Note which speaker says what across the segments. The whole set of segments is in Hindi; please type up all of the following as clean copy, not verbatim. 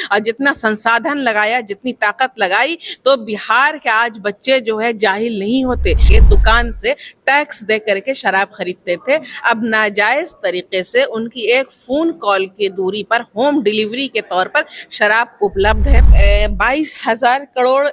Speaker 1: और जितना संसाधन लगाया, जितनी ताकत लगाई, तो बिहार के आज बच्चे जो है जाहिल नहीं होते। ये दुकान से टैक्स दे करके शराब खरीदते थे, अब नाजायज तरीके से उनकी एक फोन कॉल की दूरी पर होम डिलीवरी के तौर पर शराब उपलब्ध है। 22,000 करोड़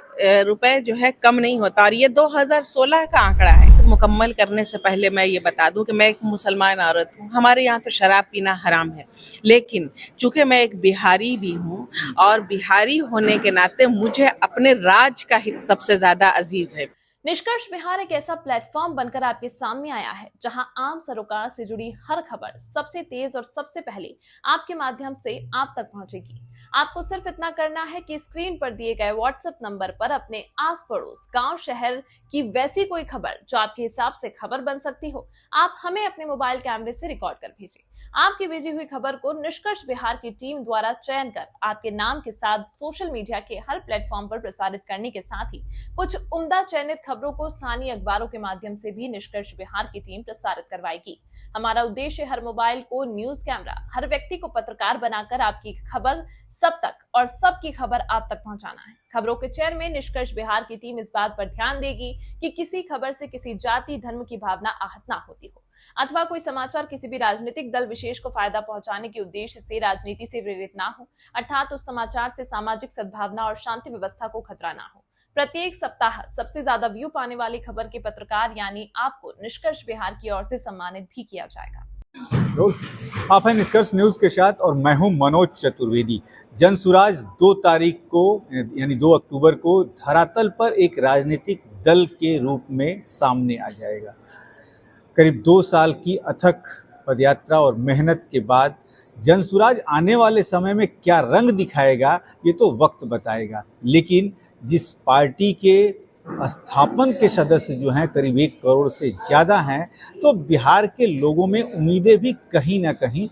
Speaker 1: रुपए जो है कम नहीं होता, और ये 2016 का आंकड़ा है। मुकम्मल करने से पहले मैं ये बता दूं कि मैं एक मुसलमान औरत हूँ, हमारे यहाँ तो शराब पीना हराम है, लेकिन चूंकि मैं एक बिहारी भी हूँ और बिहारी होने के नाते मुझे अपने राज्य का हित सबसे ज्यादा अजीज है।
Speaker 2: निष्कर्ष बिहार एक ऐसा प्लेटफॉर्म बनकर आपके सामने आया है जहां आम सरोकार से जुड़ी हर खबर सबसे तेज और सबसे पहले आपके माध्यम से आप तक पहुंचेगी। आपको सिर्फ इतना करना है कि स्क्रीन पर दिए गए व्हाट्सएप नंबर पर अपने आस पड़ोस, गांव, शहर की वैसी कोई खबर जो आपके हिसाब से खबर बन सकती हो, आप हमें अपने मोबाइल कैमरे से रिकॉर्ड कर भेजें। आपकी भेजी हुई खबर को निष्कर्ष बिहार की टीम द्वारा चयन कर आपके नाम के साथ सोशल मीडिया के हर प्लेटफॉर्म पर प्रसारित करने के साथ ही कुछ उम्दा चयनित खबरों को स्थानीय अखबारों के माध्यम से भी निष्कर्ष बिहार की टीम प्रसारित करवाएगी। हमारा उद्देश्य हर मोबाइल को न्यूज कैमरा, हर व्यक्ति को पत्रकार बनाकर आपकी खबर सब तक और सबकी खबर आप तक पहुंचाना है। खबरों के चयन में निष्कर्ष बिहार की टीम इस बात पर ध्यान देगी कि किसी खबर से किसी जाति, धर्म की भावना आहत ना होती हो, अथवा कोई समाचार किसी भी राजनीतिक दल विशेष को फायदा पहुंचाने के उद्देश्य से राजनीति से प्रेरित ना हो, अर्थात उस समाचार से सामाजिक सद्भावना और शांति व्यवस्था को खतरा ना हो। प्रत्येक सप्ताह सबसे ज्यादा व्यू पाने वाली खबर के पत्रकार यानी आपको निष्कर्ष बिहार की ओर से सम्मानित भी किया जाएगा।
Speaker 3: आप हैं निष्कर्ष न्यूज के साथ और मैं हूं मनोज चतुर्वेदी। जनसुराज 2 तारीख को यानी 2 अक्टूबर को धरातल पर एक राजनीतिक दल के रूप में सामने आ जाएगा। करीब 2 साल की अथक पदयात्रा और मेहनत के बाद जनसुराज आने वाले समय में क्या रंग दिखाएगा ये तो वक्त बताएगा, लेकिन जिस पार्टी के स्थापन के सदस्य जो हैं करीब 1 करोड़ से ज़्यादा हैं, तो बिहार के लोगों में उम्मीदें भी कहीं ना कहीं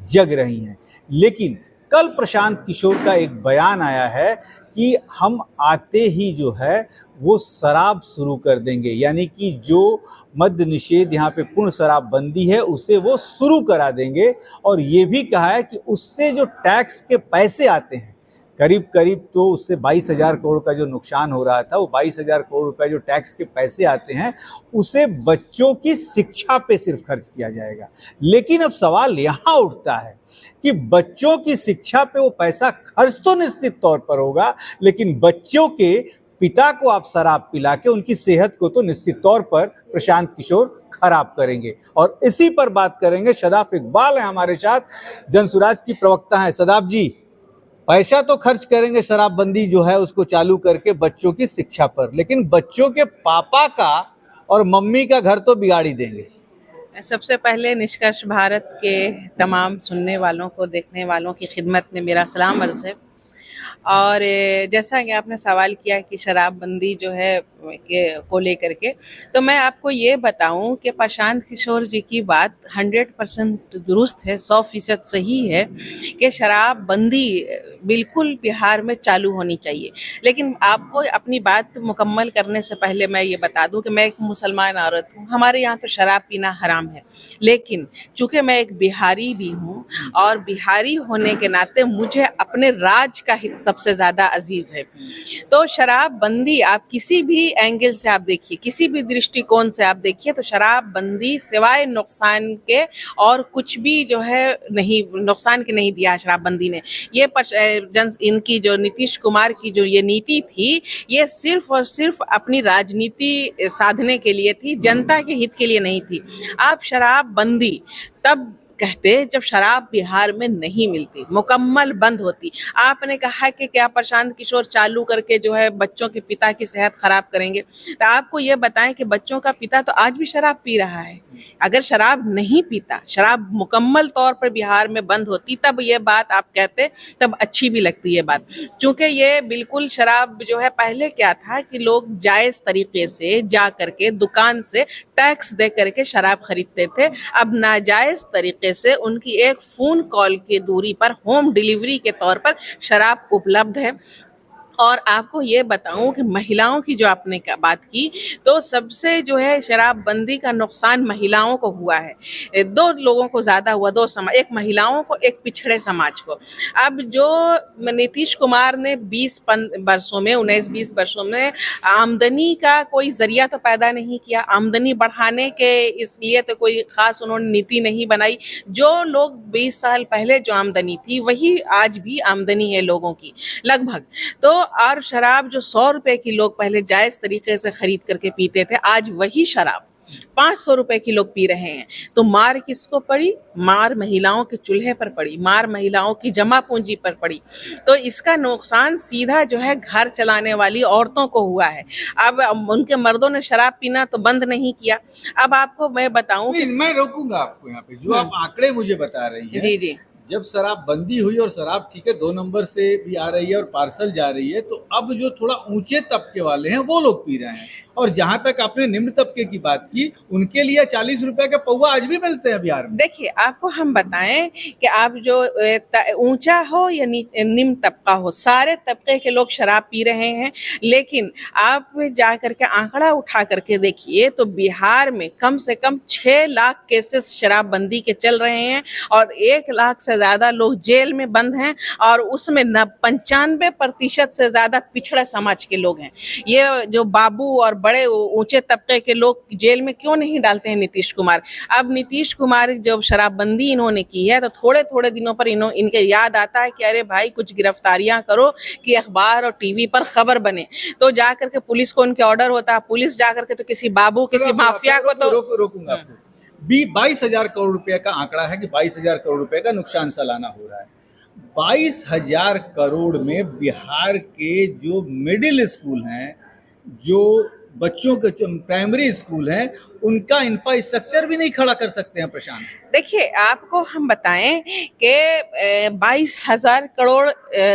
Speaker 3: जग रही हैं। लेकिन कल प्रशांत किशोर का एक बयान आया है कि हम आते ही जो है वो शराब शुरू कर देंगे, यानी कि जो मद्य निषेध यहाँ पे पूर्ण शराबबंदी है उसे वो शुरू करा देंगे। और ये भी कहा है कि उससे जो टैक्स के पैसे आते हैं करीब तो उससे 22,000 करोड़ का जो नुकसान हो रहा था, वो 22,000 करोड़ रुपए जो टैक्स के पैसे आते हैं उसे बच्चों की शिक्षा पे सिर्फ खर्च किया जाएगा। लेकिन अब सवाल यहाँ उठता है कि बच्चों की शिक्षा पे वो पैसा खर्च तो निश्चित तौर पर होगा, लेकिन बच्चों के पिता को आप शराब पिला के उनकी सेहत को तो निश्चित तौर पर प्रशांत किशोर खराब करेंगे। और इसी पर बात करेंगे। शदाब इकबाल है हमारे साथ, जनसुराज की प्रवक्ता है। शदाब जी, पैसा तो खर्च करेंगे शराबबंदी जो है उसको चालू करके बच्चों की शिक्षा पर, लेकिन बच्चों के पापा का और मम्मी का घर तो बिगाड़ ही देंगे।
Speaker 1: सबसे पहले निष्कर्ष भारत के तमाम सुनने वालों को, देखने वालों की खिदमत में मेरा सलाम अर्ज़ है। और जैसा कि आपने सवाल किया कि शराबबंदी जो है को लेकर के, तो मैं आपको ये बताऊं कि प्रशांत किशोर जी की बात 100% दुरुस्त है, 100% सही है कि शराबबंदी बिल्कुल बिहार में चालू होनी चाहिए। लेकिन आपको अपनी बात मुकम्मल करने से पहले मैं ये बता दूं कि मैं एक मुसलमान औरत हूँ, हमारे यहाँ तो शराब पीना हराम है, लेकिन चूँकि मैं एक बिहारी भी हूँ और बिहारी होने के नाते मुझे अपने राज्य का हित सबसे ज़्यादा अजीज़ है। तो शराबबंदी आप किसी भी एंगल से आप देखिए, किसी भी दृष्टिकोण से आप देखिए, तो शराबबंदी सिवाय नुकसान के और कुछ भी जो है नहीं, नुकसान के नहीं दिया शराबबंदी ने। ये इनकी जो नीतीश कुमार की जो ये नीति थी, ये सिर्फ और सिर्फ अपनी राजनीति साधने के लिए थी, जनता के हित के लिए नहीं थी। आप शराबबंदी तब कहते जब शराब बिहार में नहीं मिलती, मुकम्मल बंद होती। आपने कहा कि क्या प्रशांत किशोर चालू करके जो है बच्चों के पिता की सेहत खराब करेंगे, तो आपको ये बताएं कि बच्चों का पिता तो आज भी शराब पी रहा है। अगर शराब नहीं पीता, शराब मुकम्मल तौर पर बिहार में बंद होती, तब ये बात आप कहते, तब अच्छी भी लगती है बात। क्योंकि ये बिल्कुल शराब जो है, पहले क्या था कि लोग जायज़ तरीके से जा करके दुकान से टैक्स दे करके शराब खरीदते थे, अब नाजायज़ तरीके से उनकी एक फोन कॉल की दूरी पर होम डिलीवरी के तौर पर शराब उपलब्ध है। और आपको ये बताऊं कि महिलाओं की जो आपने बात की, तो सबसे जो है शराबबंदी का नुकसान महिलाओं को हुआ है। दो लोगों को ज़्यादा हुआ, दो समाज, एक महिलाओं को, एक पिछड़े समाज को। अब जो नीतीश कुमार ने 19-20 वर्षों में आमदनी का कोई जरिया तो पैदा नहीं किया, आमदनी बढ़ाने के इसलिए तो कोई खास उन्होंने नीति नहीं बनाई। जो लोग 20 साल पहले जो आमदनी थी वही आज भी आमदनी है लोगों की लगभग। तो और शराब जो 100 रुपए की लोग पहले जायज तरीके से खरीद करके पीते थे, आज वही शराब 500 रुपए की लोग पी रहे हैं। तो मार किसको पड़ी? मार महिलाओं के चूल्हे पर पड़ी, मार महिलाओं की जमा पूंजी पर पड़ी। तो इसका नुकसान सीधा जो है घर चलाने वाली औरतों को हुआ है। अब उनके मर्दों ने शराब पीना तो बंद नहीं किया। अब आपको मैं बताऊं कि
Speaker 3: मैं रोकूंगा आपको यहाँ पे, जो आप आंकड़े मुझे बता रही हैं,
Speaker 1: जी जी,
Speaker 3: जब शराब बंदी हुई और शराब ठीक है 2 नंबर से भी आ रही है और पार्सल जा रही है, तो अब जो थोड़ा ऊंचे तबके वाले हैं वो लोग पी रहे हैं। और जहां तक आपने निम्न तबके की बात की, उनके लिए 40 रुपए के पौवा आज भी मिलते हैं बिहार में।
Speaker 1: देखिए आपको हम बताएं कि आप जो ऊंचा हो या निम्न तबका हो, सारे तबके के लोग शराब पी रहे हैं। लेकिन आप जा करके आंकड़ा उठा करके देखिए तो बिहार में कम से कम 6 लाख केसेस शराबबंदी के चल रहे हैं और 1 लाख से ज्यादा लोग जेल में बंद हैं, और उसमें 95% से ज्यादा पिछड़ा समाज के लोग हैं। ये जो बाबू और बड़े ऊंचे तबके के लोग जेल में क्यों नहीं डालते हैं नीतीश कुमार? अब नीतीश कुमार जब शराबबंदी इन्होंने की है तो थोड़े थोड़े दिनों पर इनके याद आता है कि अरे भाई कुछ गिरफ्तारियां करो कि अखबार और टीवी पर खबर बने। तो जा करके पुलिस को उनके ऑर्डर होता है, पुलिस जा करके तो किसी बाबू किसी माफिया को तो
Speaker 3: रोकूंगा आपको। 22,000 करोड़ रुपए का आंकड़ा है कि 22,000 करोड़ रुपए का नुकसान सालाना हो रहा है। 22,000 करोड़ में बिहार के जो मिडिल स्कूल हैं, जो बच्चों के प्राइमरी स्कूल हैं, उनका इंफ्रास्ट्रक्चर भी नहीं खड़ा कर सकते हैं प्रशांत।
Speaker 1: देखिए आपको हम बताएं कि 22,000 करोड़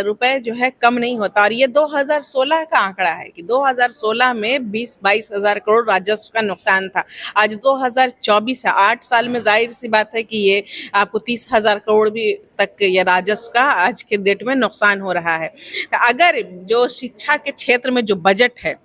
Speaker 1: रुपए जो है कम नहीं होता, और ये 2016 का आंकड़ा है कि 2016 में 22,000 करोड़ राजस्व का नुकसान था। आज 2024 है, 8 साल में जाहिर सी बात है कि ये आपको 30,000 करोड़ भी तक ये राजस्व का आज के डेट में नुकसान हो रहा है। तो अगर जो शिक्षा के क्षेत्र में जो बजट है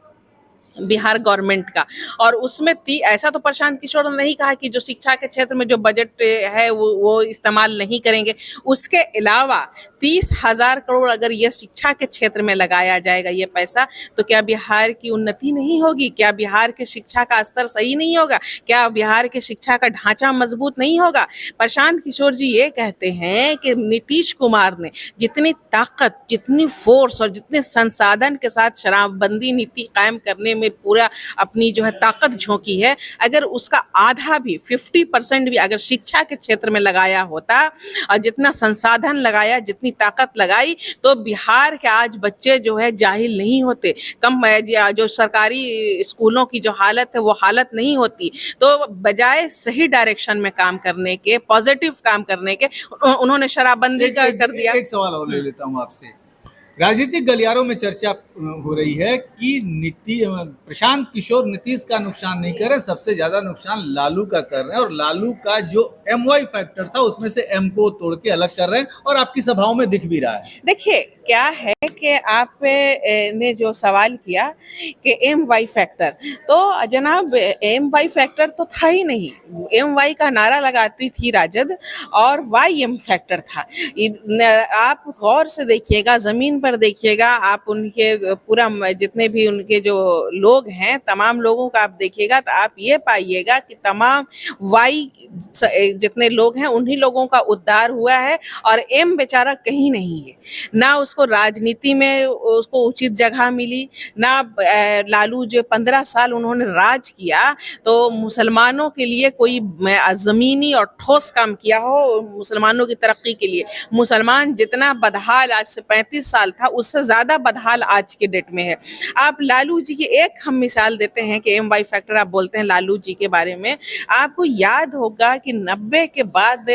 Speaker 1: बिहार गवर्नमेंट का, और उसमें ऐसा तो प्रशांत किशोर ने नहीं कहा कि जो शिक्षा के क्षेत्र में जो बजट है वो इस्तेमाल नहीं करेंगे। उसके अलावा 30,000 करोड़ अगर ये शिक्षा के क्षेत्र में लगाया जाएगा ये पैसा, तो क्या बिहार की उन्नति नहीं होगी? क्या बिहार के शिक्षा का स्तर सही नहीं होगा? क्या बिहार के शिक्षा का ढांचा मजबूत नहीं होगा? प्रशांत किशोर जी ये कहते हैं कि नीतीश कुमार ने जितनी ताकत, जितनी फोर्स और जितने संसाधन के साथ शराबबंदी नीति कायम करने में पूरा अपनी जो है ताकत झोंकी है, अगर उसका आधा भी 50% भी अगर शिक्षा के क्षेत्र में लगाया होता और जितना संसाधन लगाया, जितनी ताकत लगाई, तो बिहार के आज बच्चे जो है जाहिल नहीं होते। कम जो सरकारी स्कूलों की जो हालत है वो हालत नहीं होती। तो बजाय सही डायरेक्शन में काम करने के, पॉजिटिव काम करने के, उन्होंने शराबबंदी का कर दिया।
Speaker 3: एक सवाल और ले लेता हूँ आपसे। राजनीतिक गलियारों में चर्चा हो रही है कि प्रशांत किशोर नीतीश का नुकसान नहीं कर रहे, सबसे ज्यादा नुकसान लालू का कर रहे हैं, और लालू का जो MY फैक्टर था उसमें से M को तोड़ के अलग कर रहे हैं, और आपकी सभाओं में दिख भी रहा है।
Speaker 1: देखिए क्या है कि आप ने जो सवाल किया कि MY फैक्टर, तो जनाब MY फैक्टर तो था ही नहीं। MY का नारा लगाती थी राजद और YM फैक्टर था। आप गौर से देखिएगा, जमीन पर देखिएगा, आप उनके पूरा जितने भी उनके जो लोग हैं तमाम लोगों का आप देखिएगा तो आप ये पाइएगा कि तमाम वाई जितने लोग हैं उन्हीं लोगों का उद्धार हुआ है, और एम बेचारा कहीं नहीं है। ना उसको राजनीति में उसको उचित जगह मिली, ना लालू जो 15 साल उन्होंने राज किया तो मुसलमानों के लिए कोई जमीनी और ठोस काम किया हो मुसलमानों की तरक्की के लिए। मुसलमान जितना बदहाल आज से 35 साल था, उससे ज्यादा बदहाल आज के डेट में है। आप लालू जी की एक हम मिसाल देते हैं कि MY फैक्टर आप बोलते हैं लालू जी के बारे में। आपको याद होगा कि 90 के बाद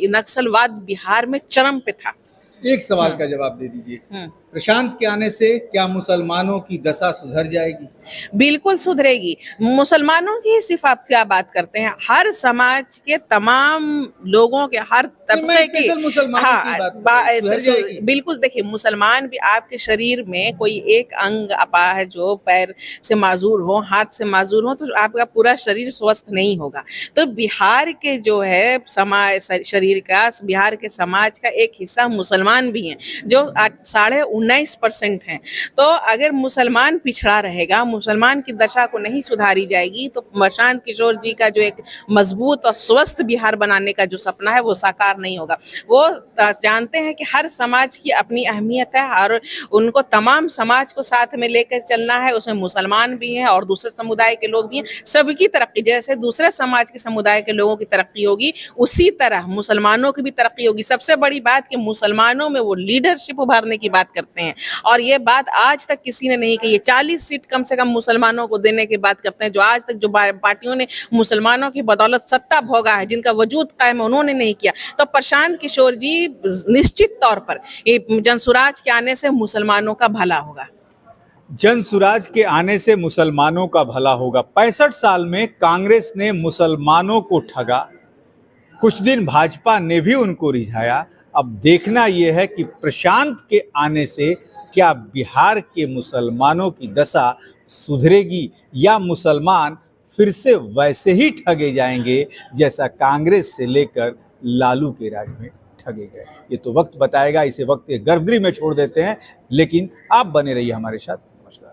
Speaker 1: नक्सलवाद बिहार में चरम पे था।
Speaker 3: एक सवाल का जवाब दे दीजिए, प्रशांत के आने से क्या मुसलमानों की दशा सुधर जाएगी?
Speaker 1: बिल्कुल सुधरेगी। मुसलमानों की सिर्फ आप क्या बात करते हैं, हर समाज के तमाम लोगों के, हर तबके की,
Speaker 3: स्पेशल मुसलमानों
Speaker 1: हाँ
Speaker 3: की बात कर रहा हूं, सुधर जाएगी।
Speaker 1: बिल्कुल। देखिए, मुसलमान भी आपके शरीर में कोई एक अंग अपाहिज हो, पैर से माजूर हो, हाथ से माजूर हो, तो आपका पूरा शरीर स्वस्थ नहीं होगा। तो बिहार के जो है समाज, शरीर का, बिहार के समाज का एक हिस्सा मुसलमान भी हैं, जो 19.5% हैं। तो अगर मुसलमान पिछड़ा रहेगा, मुसलमान की दशा को नहीं सुधारी जाएगी, तो प्रशांत किशोर जी का जो एक मजबूत और स्वस्थ बिहार बनाने का जो सपना है वो साकार नहीं होगा। वो जानते हैं कि हर समाज की अपनी अहमियत है और उनको तमाम समाज को साथ में लेकर चलना है। उसमें मुसलमान भी हैं और दूसरे समुदाय के लोग भी हैं। सबकी तरक्की, जैसे दूसरे समाज के समुदाय के लोगों की तरक्की होगी, उसी तरह मुसलमानों की भी तरक्की होगी। सबसे बड़ी बात कि मुसलमानों में वो लीडरशिप उभारने की बात करते हैं, और ये बात आज तक किसी ने नहीं कही है। 40 सीट कम से कम मुसलमानों को देने की बात करते हैं, जो आज तक जो पार्टियों ने मुसलमानों की बदौलत सत्ता भोगा है, जिनका वजूद कायम उन्होंने नहीं किया। तो प्रशांत किशोर जी निश्चित तौर पर ये जनसुराज के आने से मुसलमानों का भला होगा।
Speaker 3: जन सुराज के आने से मुसलमानों का भला होगा। 65 साल में कांग्रेस ने मुसलमानों को ठगा, कुछ दिन भाजपा ने भी उनको रिझाया। अब देखना यह है कि प्रशांत के आने से क्या बिहार के मुसलमानों की दशा सुधरेगी या मुसलमान फिर से वैसे ही ठगे जाएंगे जैसा कांग्रेस से लेकर लालू के राज में ठगे गए। ये तो वक्त बताएगा, इसे वक्त के गर्भगृह में छोड़ देते हैं, लेकिन आप बने रहिए हमारे साथ।